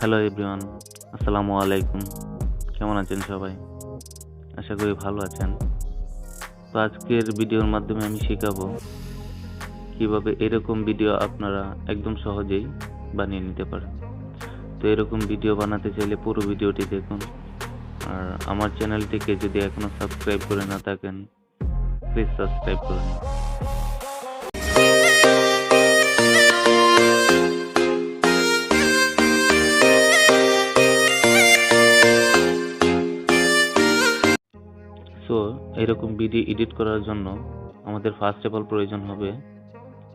Hello everyone, আসসালামু আলাইকুম। কেমন আছেন সবাই? আশা করি ভালো আছেন। তো আজকের ভিডিওর মাধ্যমে আমি শেখাবো কিভাবে এরকম ভিডিও আপনারা একদম সহজেই বানিয়ে নিতে পারেন। তো এরকম ভিডিও বানাতে চাইলে পুরো ভিডিওটি দেখুন। আর আমার চ্যানেলটিকে যদি এখনো সাবস্ক্রাইব করে না থাকেন, প্লিজ সাবস্ক্রাইব করে নিন। সো এরকম ভিডিও এডিট করার জন্য আমাদের ফার্স্ট অফ অল প্রয়োজন হবে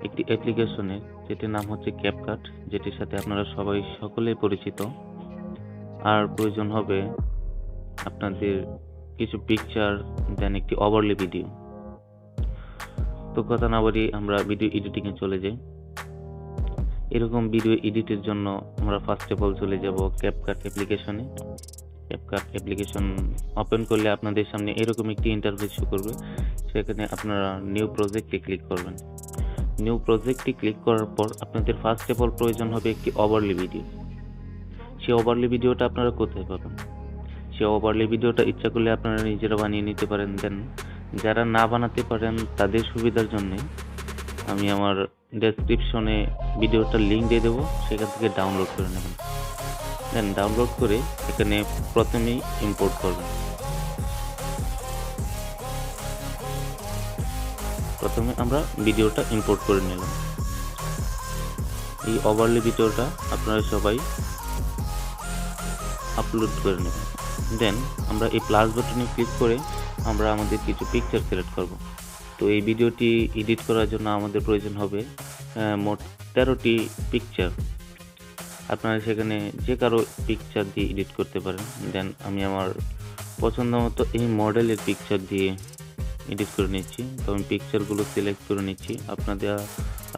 একটি অ্যাপ্লিকেশনের, যেটির নাম হচ্ছে ক্যাপকাট, যেটির সাথে আপনারা সকলেই পরিচিত। আর প্রয়োজন হবে আপনাদের কিছু পিকচার, দেন একটি ওভারলে ভিডিও। তো কথা না বাড়িয়ে আমরা ভিডিও এডিটিংয়ে চলে যাই। এরকম ভিডিও এডিটের জন্য আমরা ফার্স্ট অফ অল চলে যাব ক্যাপকাট অ্যাপ্লিকেশনে। ক্যাপকাট অ্যাপ্লিকেশন ওপেন করলে আপনাদের সামনে এরকম একটি ইন্টারফেস শো করবে। সেখানে আপনারা নিউ প্রজেক্টে ক্লিক করবেন। নিউ প্রজেক্টে ক্লিক করার পর আপনাদের ফার্স্ট অফ অল প্রয়োজন হবে একটি ওভারলে ভিডিও। সেই ওভারলে ভিডিওটা আপনারা কোথায় পাবেন? সেই ওভারলে ভিডিওটা ইচ্ছা করলে আপনারা নিজেরা বানিয়ে নিতে পারেন। দেন যারা না বানাতে পারেন তাদের সুবিধার জন্য আমি আমার ডেসক্রিপশনে ভিডিওটার লিঙ্ক দিয়ে দেবো, সেখান থেকে ডাউনলোড করে নেবেন। দেন ডাউনলোড করে এখানে প্রথমেই ইম্পোর্ট করবেন। প্রথমে আমরা ভিডিওটা ইম্পোর্ট করে নিলাম। এই ওভারলে ভিডিওটা আপনারা সবাই আপলোড করে নেবেন। দেন আমরা এই প্লাস বাটনে ক্লিক করে আমরা আমাদের কিছু পিকচার সিলেক্ট করব। তো এই ভিডিওটি এডিট করার জন্য আমাদের প্রয়োজন হবে মোট 13টি পিকচার। আপনারা সেখানে যে কারো পিকচার দিয়ে এডিট করতে পারেন। দেন আমি আমার পছন্দ মতো এই মডেলের পিকচার দিয়ে এডিট করে নিচ্ছি। তো আমি পিকচারগুলো সিলেক্ট করে নিচ্ছি।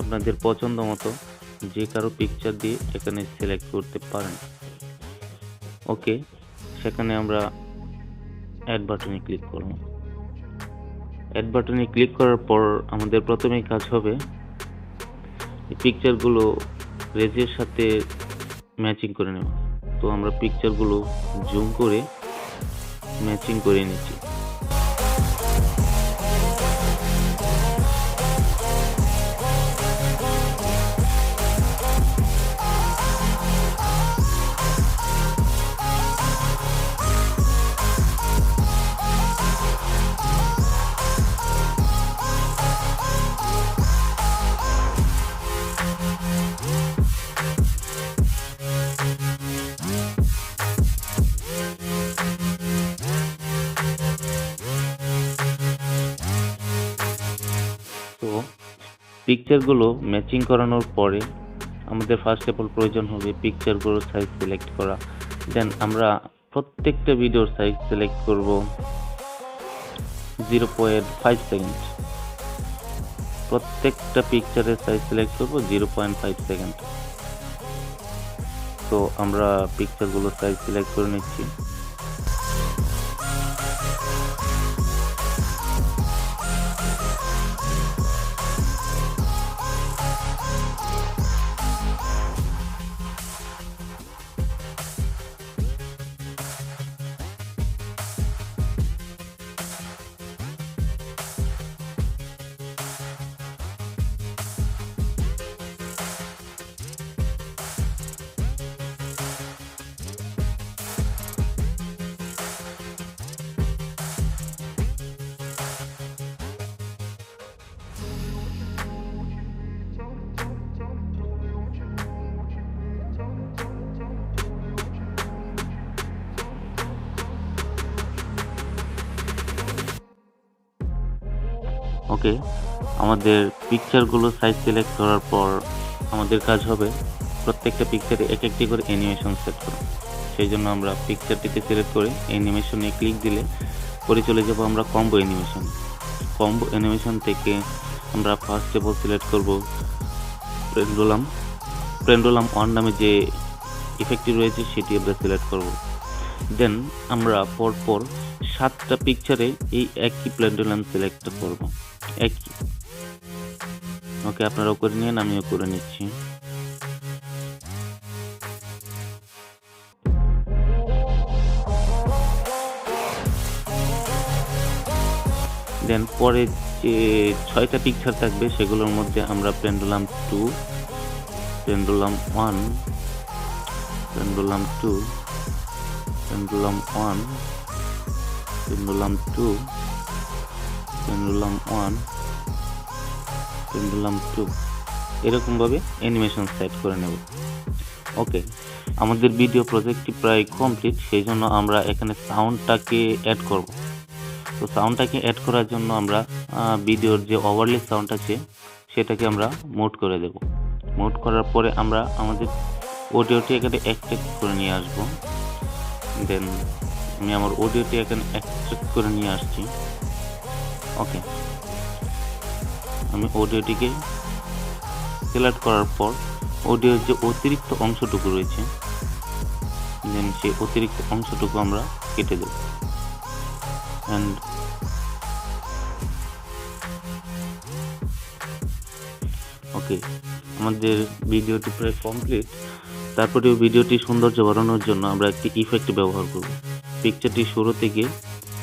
আপনাদের পছন্দ মতো যে কারো পিকচার দিয়ে এখানে সিলেক্ট করতে পারেন। ওকে, সেখানে আমরা অ্যাড বাটনে ক্লিক করব। অ্যাড বাটনে ক্লিক করার পর আমাদের প্রথমেই কাজ হবে এই পিকচারগুলো রেজিওর সাথে ম্যাচিং করে নেব। তো আমরা পিকচারগুলো জুম করে ম্যাচিং করে নিচ্ছি। তো পিকচারগুলো ম্যাচিং করানোর পরে আমাদের ফার্স্ট অফ অল প্রয়োজন হবে পিকচারগুলোর সাইজ সিলেক্ট করা। দেন আমরা প্রত্যেকটা ভিডিওর সাইজ সিলেক্ট করব 0.5 সেকেন্ড। প্রত্যেকটা পিকচারের সাইজ সিলেক্ট করব 0.5 সেকেন্ড। তো আমরা পিকচারগুলোর সাইজ সিলেক্ট করে নিচ্ছি। ওকে, আমাদের পিকচারগুলো সাইজ সিলেক্ট করার পর আমাদের কাজ হবে প্রত্যেকটা পিকচারে এক একটি করে অ্যানিমেশন সেট করা। সেই জন্য আমরা পিকচারটিতে সিলেক্ট করে অ্যানিমেশনে ক্লিক দিলে পরে চলে যাব আমরা কম্বো অ্যানিমেশন। কম্বো অ্যানিমেশন থেকে আমরা ফার্স্ট অফ অল সিলেক্ট করব পেন্ডুলাম 1 নামে যে ইফেক্টটি রয়েছে সেটি আমরা সিলেক্ট করব। দেন আমরা পরপর 7টা পিকচারে এই একই পেন্ডুলাম সিলেক্ট করব। একই, ওকে, আপনারাও করে নিন, আমিও করে নিচ্ছি। দেন পরে যে 6টা পিকচার থাকবে সেগুলোর মধ্যে আমরা pendulum 2, pendulum 1, pendulum 2, pendulum 1, pendulum 2, pendulum 1, pendulum 2 এরকম ভাবে অ্যানিমেশন সেট করে নেব। ওকে, আমাদের ভিডিও প্রজেক্টটি প্রায় কমপ্লিট, সেই জন্য আমরা এখানে সাউন্ডটাকে অ্যাড করব। তো সাউন্ডটাকে অ্যাড করার জন্য আমরা ভিডিওর যে ওভারলে সাউন্ড আছে সেটাকে আমরা মোড করে দেব। মোড করার পরে আমরা আমাদের অডিওটি এখানে এক্সট্রাক্ট করে নিয়ে আসব। দেন আমি আমার অডিওটি এখানে এক্সট্রাক্ট করে নিয়ে আসছি। ওকে, আমি অডিওটিকে সিলেক্ট করার পর অডিওর যে অতিরিক্ত অংশটুকু রয়েছে দেন সেই অতিরিক্ত অংশটুকু আমরা কেটে দেব। অ্যান্ড ওকে, আমাদের ভিডিওটি প্রায় কমপ্লিট। তারপরেও ভিডিওটি সৌন্দর্য বাড়ানোর জন্য আমরা একটি ইফেক্ট ব্যবহার করব। পিকচারটি শুরু থেকে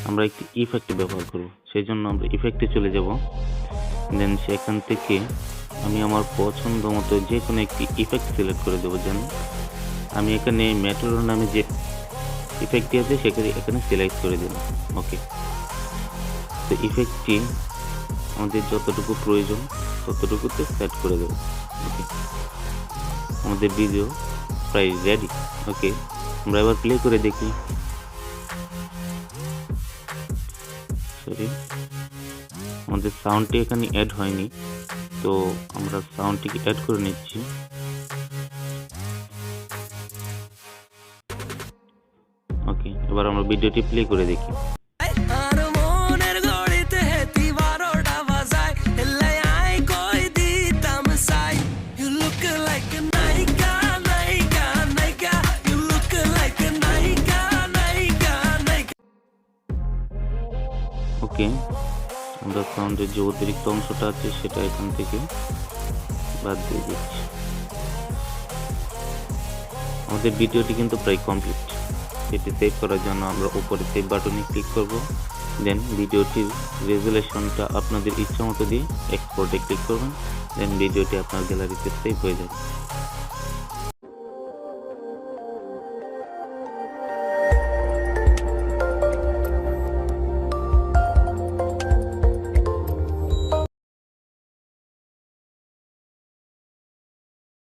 আমরা একটি ইফেক্ট ব্যবহার করব, সেই জন্য আমরা ইফেক্টে চলে যাব। দেন সেখান থেকে আমি আমার পছন্দ মতো যে কোনো একটি ইফেক্ট সিলেক্ট করে দেবো। যেন আমি এখানে মেট্রো নামে যে ইফেক্টটি আছে সেখানে এখানে সিলেক্ট করে দিলাম। ওকে, তো ইফেক্টটি আমাদের যতটুকু প্রয়োজন ততটুকুতে সেট করে দেবো। ওকে, আমাদের ভিডিও প্রায় রেডি। ওকে, আমরা এবার প্লে করে দেখি। সরি, আমাদের সাউন্ডটি এখানে অ্যাড হয়নি, তো আমরা সাউন্ডটিকে অ্যাড করে নিচ্ছি। ওকে, এবার আমরা ভিডিওটি প্লে করে দেখি। ওকে, আমরা সাউন্ডের যে অতিরিক্ত অংশটা আছে সেটা এখান থেকে বাদ দিয়ে দিচ্ছি। আমাদের ভিডিওটি কিন্তু প্রায় কমপ্লিট। এটি সেভ করার জন্য আমরা উপরে সেভ বাটনে ক্লিক করব। দেন ভিডিওটির রেজুলেশনটা আপনাদের ইচ্ছা মতো দিয়ে এক্সপোর্টে ক্লিক করবেন। দেন ভিডিওটি আপনার গ্যালারিতে সেভ হয়ে যাবে।